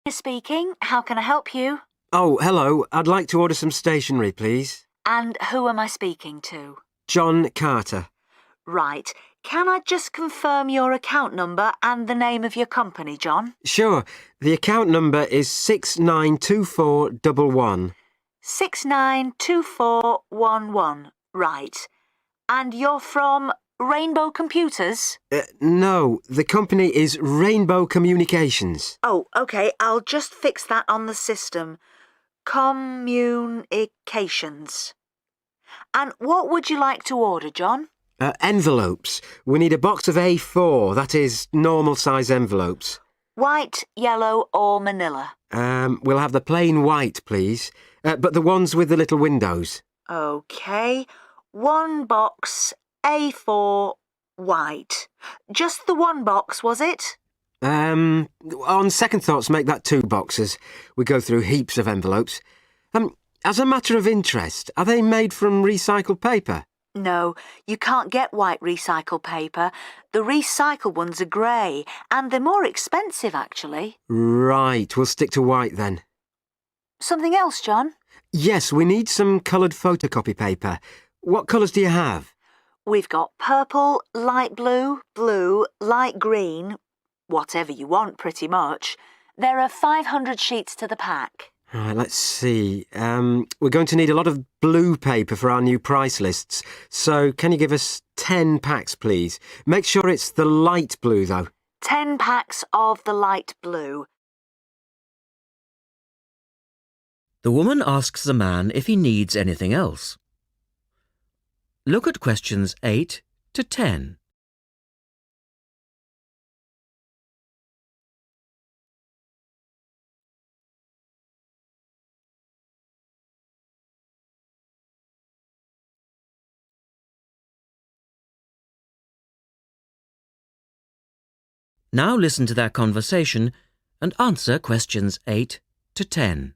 Speaking. How can I help you? Oh, hello. I'd like to order some stationery, please. And who am I speaking to? John Carter. Right. Can I just confirm your account number and the name of your company, John? Sure. The account number is 692411. 692411. Right. And you're from Rainbow Computers? No, the company is Rainbow Communications. Oh, OK. I'll just fix that on the system. Communications. And what would you like to order, John? Envelopes. We need a box of A4, that is, normal size envelopes. White, yellow or manila? We'll have the plain white, please. But the ones with the little windows. OK. One box, A4, white. Just the one box, was it? On second thoughts, make that 2 boxes. We go through heaps of envelopes. As a matter of interest, are they made from recycled paper? No, you can't get white recycled paper. The recycled ones are grey, and they're more expensive, actually. Right, we'll stick to white then. Something else, John? Yes, we need some coloured photocopy paper. What colours do you have? We've got purple, light blue, blue, light green, whatever you want, pretty much. There are 500 sheets to the pack. Right, let's see. We're going to need a lot of blue paper for our new price lists. So can you give us 10 packs, please? Make sure it's the light blue, though. 10 packs of the light blue. The woman asks the man if he needs anything else. Look at questions 8 to 10. Now listen to their conversation and answer questions 8 to 10.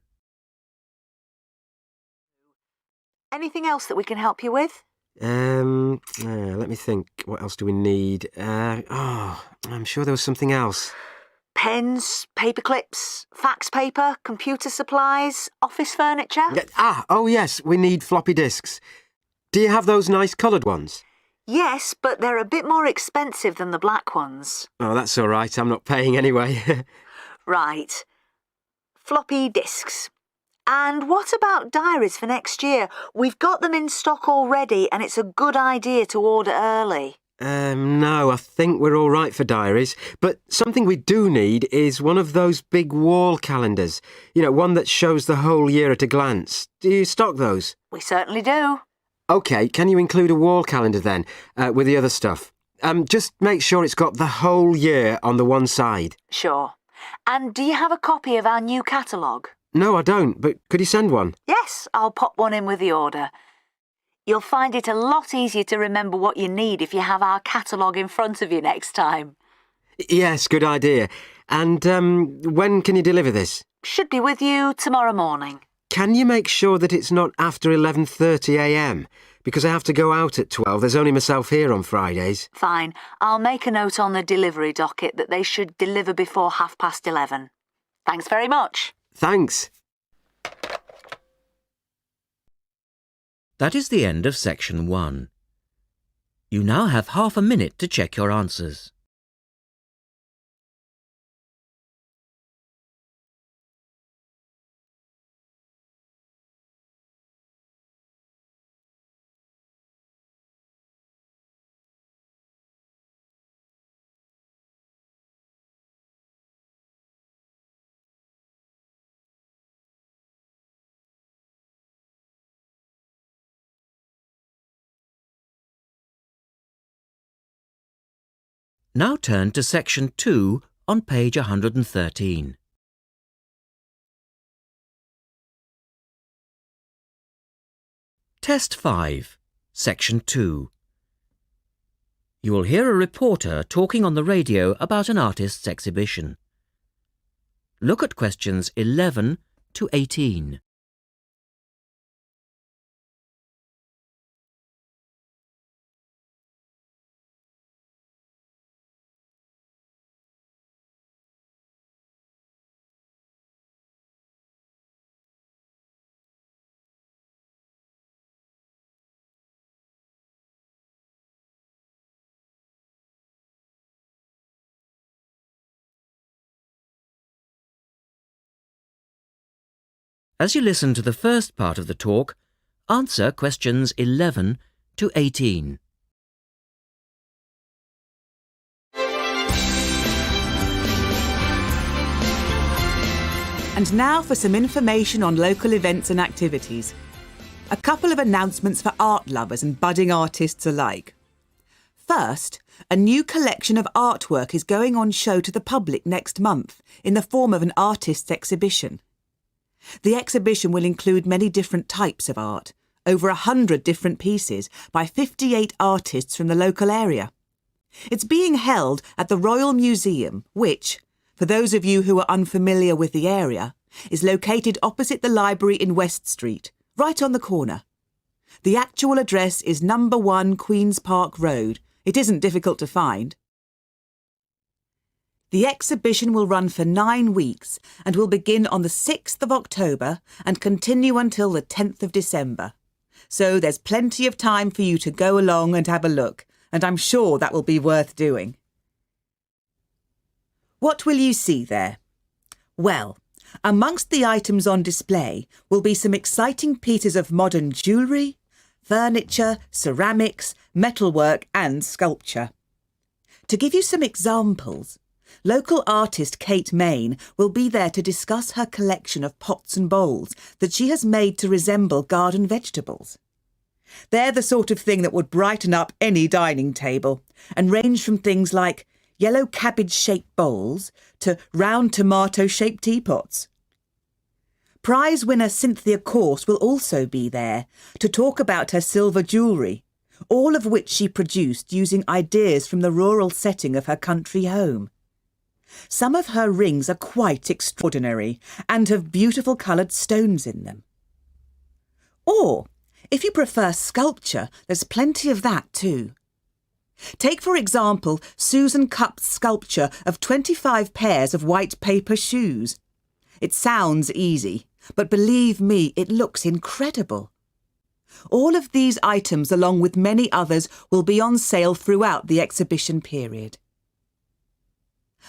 Anything else that we can help you with? Let me think. What else do we need? I'm sure there was something else. Pens, paper clips, fax paper, computer supplies, office furniture? Oh yes, we need floppy disks. Do you have those nice coloured ones? Yes, but they're a bit more expensive than the black ones. Oh, that's all right. I'm not paying anyway. Right. Floppy disks. And what about diaries for next year? We've got them in stock already, and it's a good idea to order early. No, I think we're all right for diaries. But something we do need is one of those big wall calendars. You know, one that shows the whole year at a glance. Do you stock those? We certainly do. OK, can you include a wall calendar then, with the other stuff? Just make sure it's got the whole year on the one side. Sure. And do you have a copy of our new catalogue? No, I don't, but could you send one? Yes, I'll pop one in with the order. You'll find it a lot easier to remember what you need if you have our catalogue in front of you next time. Yes, good idea. And when can you deliver this? Should be with you tomorrow morning. Can you make sure that it's not after 11:30am? Because I have to go out at 12. There's only myself here on Fridays. Fine. I'll make a note on the delivery docket that they should deliver before 11:30. Thanks very much. Thanks. That is the end of section 1. You now have half a minute to check your answers. Now turn to section 2 on page 113. Test 5, section 2. You will hear a reporter talking on the radio about an artist's exhibition. Look at questions 11 to 18. As you listen to the first part of the talk, answer questions 11 to 18. And now for some information on local events and activities. A couple of announcements for art lovers and budding artists alike. First, a new collection of artwork is going on show to the public next month in the form of an artist's exhibition. The exhibition will include many different types of art, over 100 different pieces by 58 artists from the local area. It's being held at the Royal Museum, which, for those of you who are unfamiliar with the area, is located opposite the library in West Street, right on the corner. The actual address is number 1 Queen's Park Road. It isn't difficult to find. The exhibition will run for 9 weeks and will begin on the 6th of October and continue until the 10th of December. So there's plenty of time for you to go along and have a look, and I'm sure that will be worth doing. What will you see there? Well, amongst the items on display will be some exciting pieces of modern jewellery, furniture, ceramics, metalwork and sculpture. To give you some examples, local artist Kate Main will be there to discuss her collection of pots and bowls that she has made to resemble garden vegetables. They're the sort of thing that would brighten up any dining table and range from things like yellow cabbage-shaped bowls to round tomato-shaped teapots. Prize winner Cynthia Corse will also be there to talk about her silver jewellery, all of which she produced using ideas from the rural setting of her country home. Some of her rings are quite extraordinary and have beautiful coloured stones in them. Or, if you prefer sculpture, there's plenty of that too. Take, for example, Susan Cupp's sculpture of 25 pairs of white paper shoes. It sounds easy, but believe me, it looks incredible. All of these items, along with many others, will be on sale throughout the exhibition period.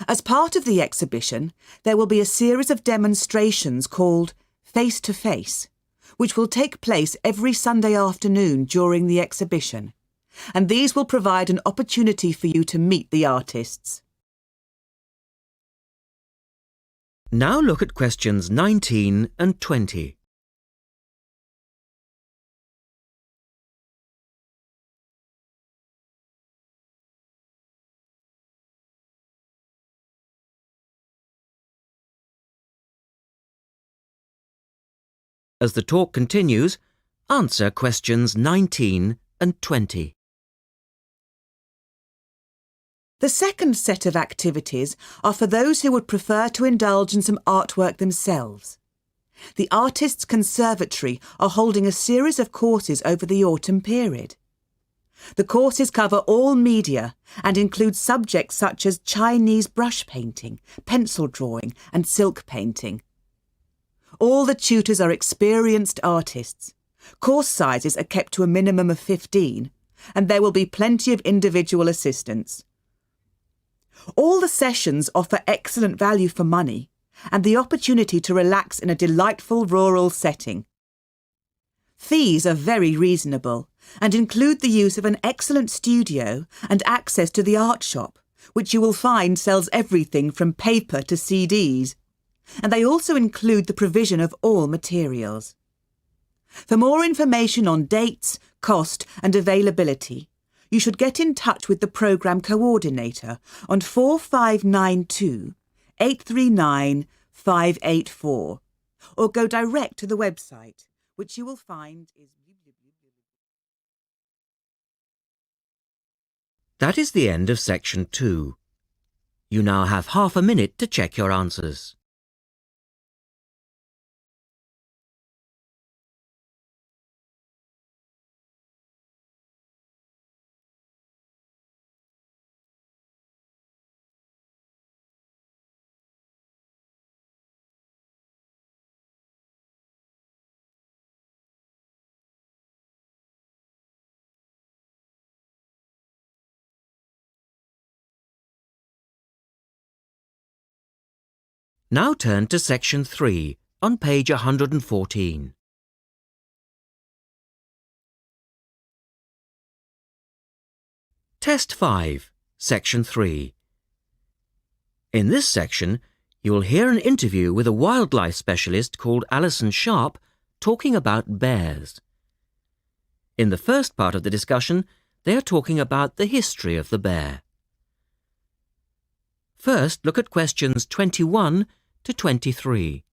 As part of the exhibition, there will be a series of demonstrations called Face to Face, which will take place every Sunday afternoon during the exhibition, and these will provide an opportunity for you to meet the artists. Now look at questions 19 and 20. As the talk continues, answer questions 19 and 20. The second set of activities are for those who would prefer to indulge in some artwork themselves. The Artists' Conservatory are holding a series of courses over the autumn period. The courses cover all media and include subjects such as Chinese brush painting, pencil drawing and silk painting. All the tutors are experienced artists. Course sizes are kept to a minimum of 15, and there will be plenty of individual assistance. All the sessions offer excellent value for money and the opportunity to relax in a delightful rural setting. Fees are very reasonable and include the use of an excellent studio and access to the art shop, which you will find sells everything from paper to CDs. And they also include the provision of all materials. For more information on dates, cost and availability, you should get in touch with the programme coordinator on 4592 839 584 or go direct to the website, which you will find is... That is the end of section 2. You now have half a minute to check your answers. Now turn to section 3, on page 114. Test 5, Section 3. In this section, you will hear an interview with a wildlife specialist called Alison Sharp talking about bears. In the first part of the discussion, they are talking about the history of the bear. First, look at questions 21 to 23.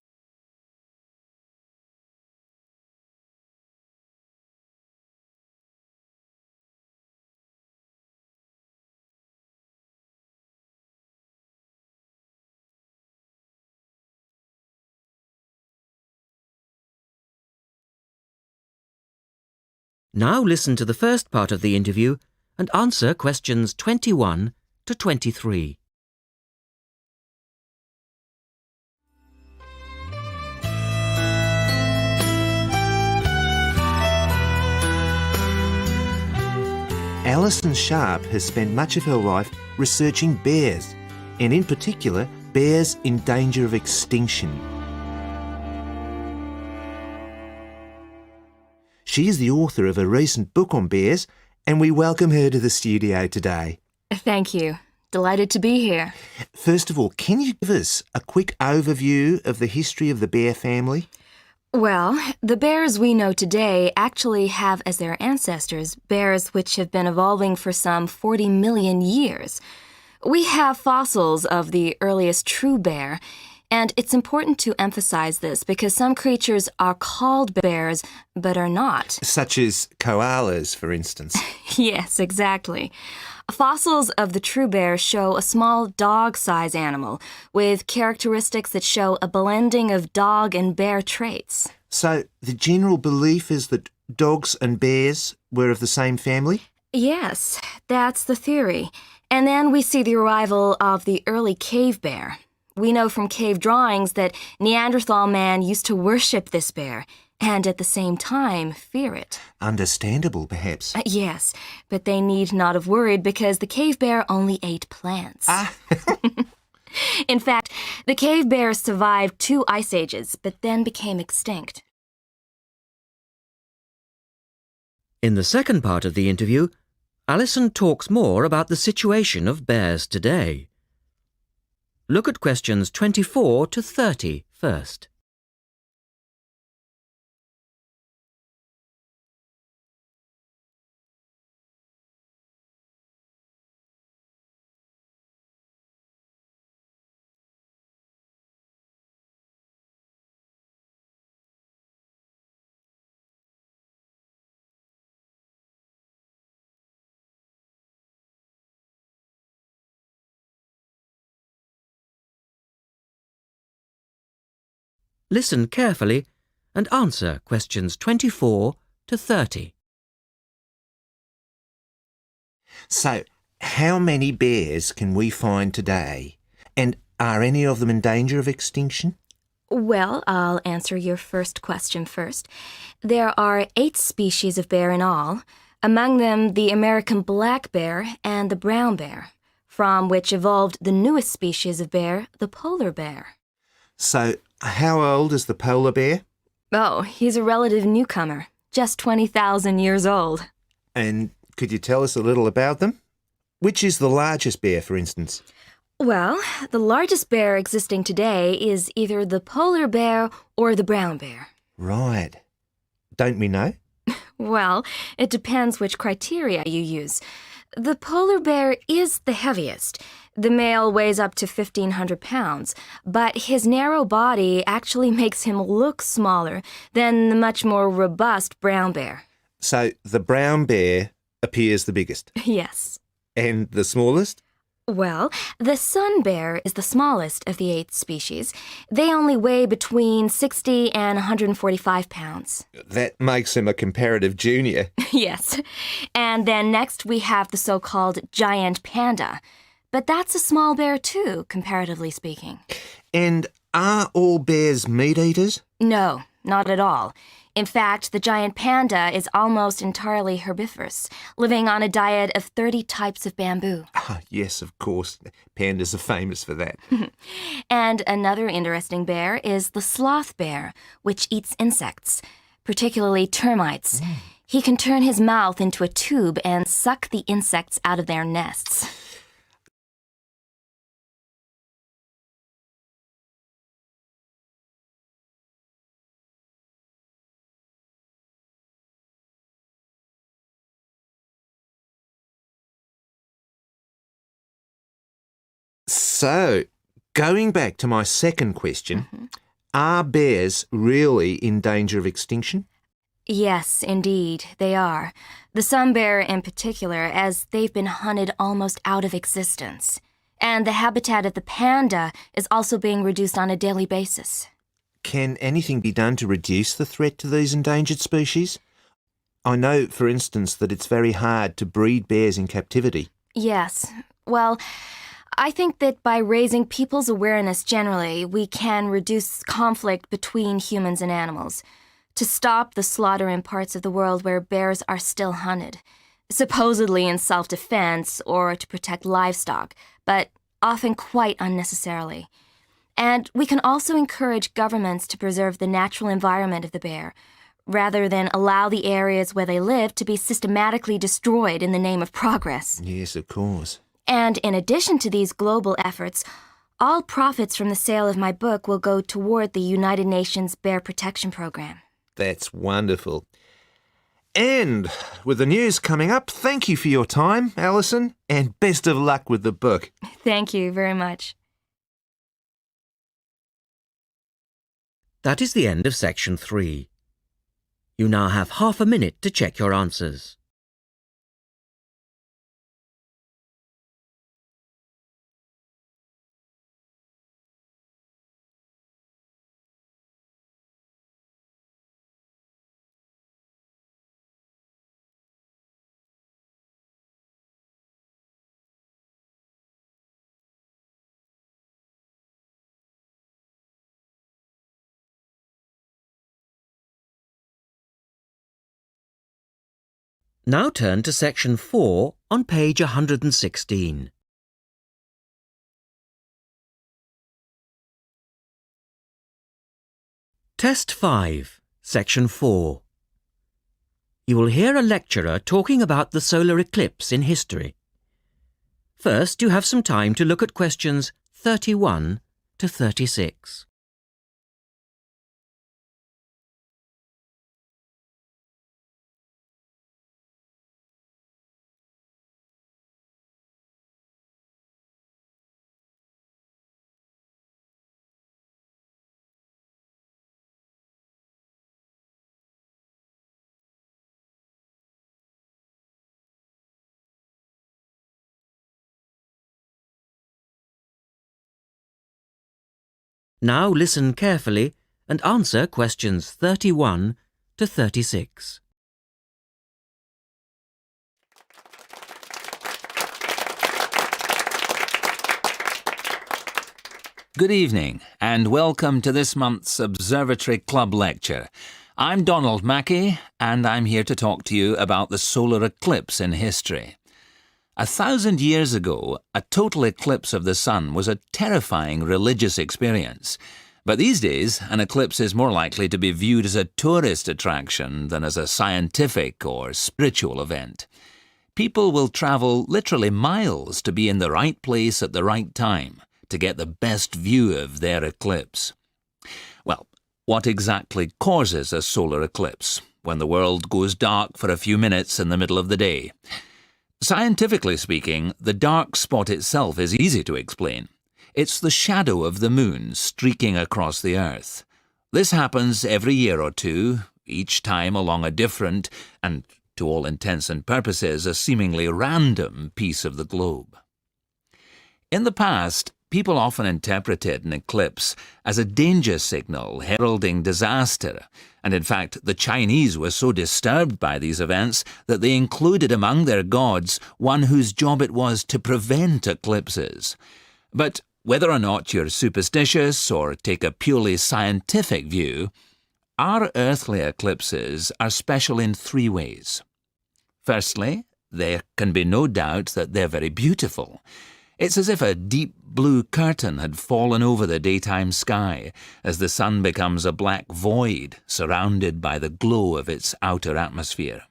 Now listen to the first part of the interview and answer questions 21 to 23. Alison Sharp has spent much of her life researching bears, and in particular, bears in danger of extinction. She is the author of a recent book on bears, and we welcome her to the studio today. Thank you. Delighted to be here. First of all, can you give us a quick overview of the history of the bear family? Well, the bears we know today actually have as their ancestors bears which have been evolving for some 40 million years. We have fossils of the earliest true bear, and it's important to emphasize this because some creatures are called bears but are not. Such as koalas, for instance. Yes, exactly. Fossils of the true bear show a small dog-size animal with characteristics that show a blending of dog and bear traits. So the general belief is that dogs and bears were of the same family? Yes, that's the theory. And then we see the arrival of the early cave bear. We know from cave drawings that Neanderthal man used to worship this bear and at the same time fear it. Understandable, perhaps. Yes, but they need not have worried because the cave bear only ate plants. In fact, the cave bear survived 2 ice ages, but then became extinct. In the second part of the interview, Alison talks more about the situation of bears today. Look at questions 24 to 30 first. Listen carefully and answer questions 24 to 30. So, how many bears can we find today? And are any of them in danger of extinction? Well, I'll answer your first question first. There are 8 species of bear in all, among them the American black bear and the brown bear, from which evolved the newest species of bear, the polar bear. So, how old is the polar bear? Oh, he's a relative newcomer, just 20,000 years old. And could you tell us a little about them? Which is the largest bear, for instance? Well, the largest bear existing today is either the polar bear or the brown bear. Right. Don't we know? Well, it depends which criteria you use. The polar bear is the heaviest. The male weighs up to 1,500 pounds, but his narrow body actually makes him look smaller than the much more robust brown bear. So, the brown bear appears the biggest. Yes. And the smallest? Well, the sun bear is the smallest of the 8 species. They only weigh between 60 and 145 pounds. That makes him a comparative junior. Yes. And then next we have the so-called giant panda. But that's a small bear too, comparatively speaking. And are all bears meat eaters? No, not at all. In fact, the giant panda is almost entirely herbivorous, living on a diet of 30 types of bamboo. Ah, yes, of course. Pandas are famous for that. And another interesting bear is the sloth bear, which eats insects, particularly termites. He can turn his mouth into a tube and suck the insects out of their nests. So, going back to my second question, are bears really in danger of extinction? Yes, indeed, they are. The sun bear in particular, as they've been hunted almost out of existence. And the habitat of the panda is also being reduced on a daily basis. Can anything be done to reduce the threat to these endangered species? I know, for instance, that it's very hard to breed bears in captivity. Yes. Well, I think that by raising people's awareness generally, we can reduce conflict between humans and animals, to stop the slaughter in parts of the world where bears are still hunted, supposedly in self-defense or to protect livestock, but often quite unnecessarily. And we can also encourage governments to preserve the natural environment of the bear, rather than allow the areas where they live to be systematically destroyed in the name of progress. Yes, of course. And in addition to these global efforts, all profits from the sale of my book will go toward the United Nations Bear Protection Program. That's wonderful. And with the news coming up, thank you for your time, Alison, and best of luck with the book. Thank you very much. That is the end of section 3. You now have half a minute to check your answers. Now turn to section 4 on page 116. Test 5, section 4. You will hear a lecturer talking about the solar eclipse in history. First, you have some time to look at questions 31 to 36. Now listen carefully and answer questions 31 to 36. Good evening and welcome to this month's Observatory Club lecture. I'm Donald Mackey and I'm here to talk to you about the solar eclipse in history. 1,000 years ago, a total eclipse of the sun was a terrifying religious experience. But these days, an eclipse is more likely to be viewed as a tourist attraction than as a scientific or spiritual event. People will travel literally miles to be in the right place at the right time to get the best view of their eclipse. Well, what exactly causes a solar eclipse when the world goes dark for a few minutes in the middle of the day? Scientifically speaking, the dark spot itself is easy to explain. It's the shadow of the moon streaking across the Earth. This happens every year or two, each time along a different, and to all intents and purposes, a seemingly random piece of the globe. In the past, people often interpreted an eclipse as a danger signal heralding disaster, and in fact the Chinese were so disturbed by these events that they included among their gods one whose job it was to prevent eclipses. But whether or not you're superstitious or take a purely scientific view, Our earthly eclipses are special in three ways. Firstly, there can be no doubt that they're very beautiful. It's as if a deep blue curtain had fallen over the daytime sky as the sun becomes a black void surrounded by the glow of its outer atmosphere.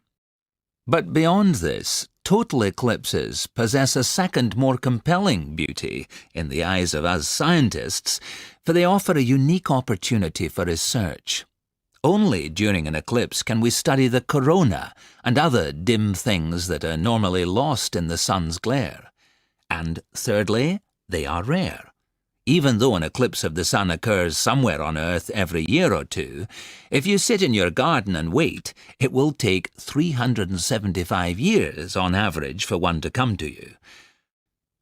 But beyond this, total eclipses possess a second, more compelling beauty in the eyes of us scientists, for they offer a unique opportunity for research. Only during an eclipse can we study the corona and other dim things that are normally lost in the sun's glare. And thirdly, they are rare. Even though an eclipse of the sun occurs somewhere on Earth every year or two, if you sit in your garden and wait, it will take 375 years on average for one to come to you.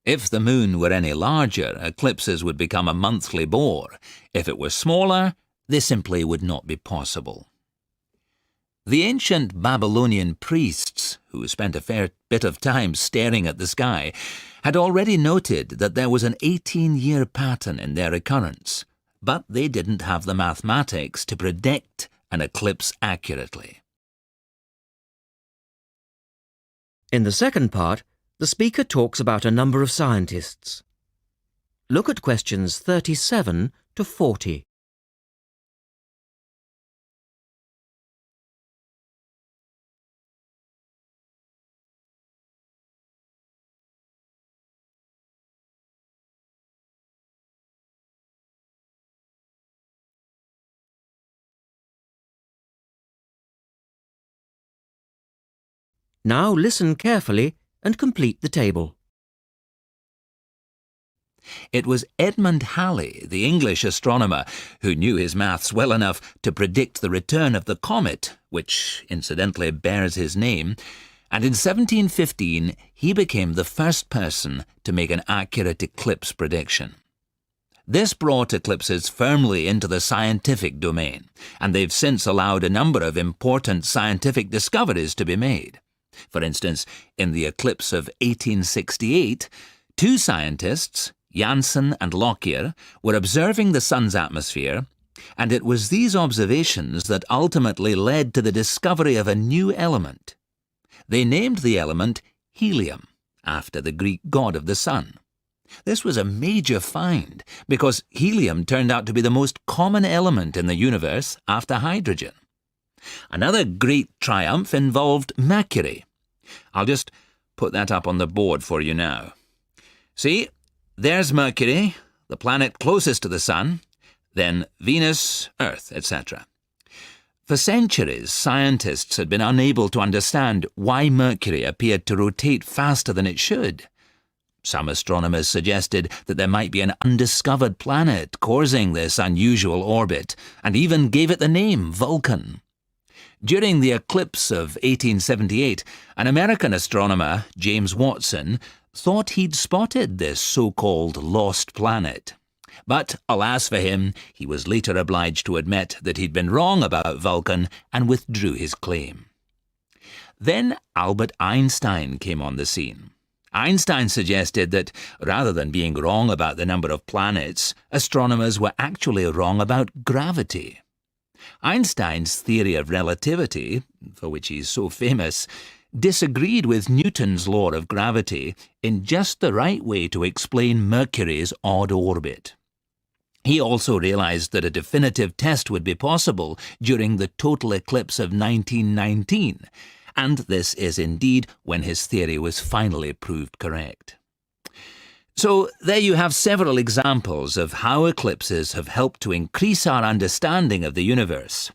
If the moon were any larger, eclipses would become a monthly bore. If it were smaller, they simply would not be possible. The ancient Babylonian priests, who spent a fair bit of time staring at the sky, had already noted that there was an 18-year pattern in their occurrence, but they didn't have the mathematics to predict an eclipse accurately. In the second part, the speaker talks about a number of scientists. Look at questions 37 to 40. Now listen carefully and complete the table. It was Edmund Halley, the English astronomer, who knew his maths well enough to predict the return of the comet, which incidentally bears his name, and in 1715 he became the first person to make an accurate eclipse prediction. This brought eclipses firmly into the scientific domain, and they've since allowed a number of important scientific discoveries to be made. For instance, in the eclipse of 1868, two scientists, Janssen and Lockyer, were observing the sun's atmosphere, and it was these observations that ultimately led to the discovery of a new element. They named the element helium, after the Greek god of the sun. This was a major find, because helium turned out to be the most common element in the universe after hydrogen. Another great triumph involved Mercury. I'll just put that up on the board for you now. See, there's Mercury, the planet closest to the sun, then Venus, Earth, etc. For centuries, scientists had been unable to understand why Mercury appeared to rotate faster than it should. Some astronomers suggested that there might be an undiscovered planet causing this unusual orbit, and even gave it the name Vulcan. During the eclipse of 1878, an American astronomer, James Watson, thought he'd spotted this so-called lost planet. But, alas for him, he was later obliged to admit that he'd been wrong about Vulcan and withdrew his claim. Then Albert Einstein came on the scene. Einstein suggested that, rather than being wrong about the number of planets, astronomers were actually wrong about gravity. Einstein's theory of relativity, for which he's so famous, disagreed with Newton's law of gravity in just the right way to explain Mercury's odd orbit. He also realized that a definitive test would be possible during the total eclipse of 1919, and this is indeed when his theory was finally proved correct. So there you have several examples of how eclipses have helped to increase our understanding of the universe.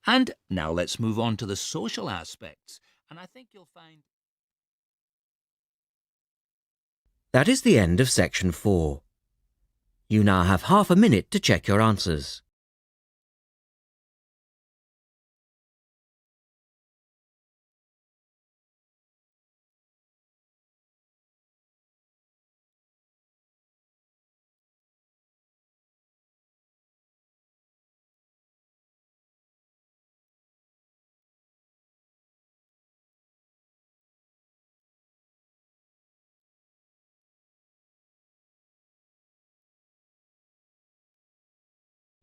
And now let's move on to the social aspects, and I think you'll find... That is the end of section 4. You now have half a minute to check your answers.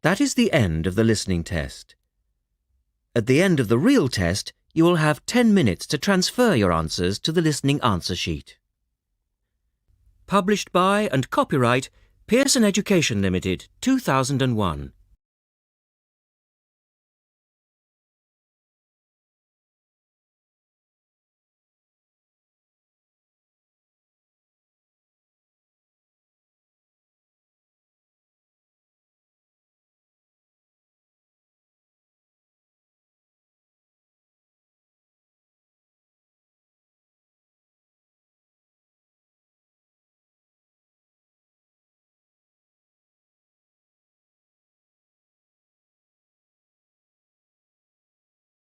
That is the end of the listening test. At the end of the real test, you will have 10 minutes to transfer your answers to the listening answer sheet. Published by and copyright Pearson Education Limited, 2001.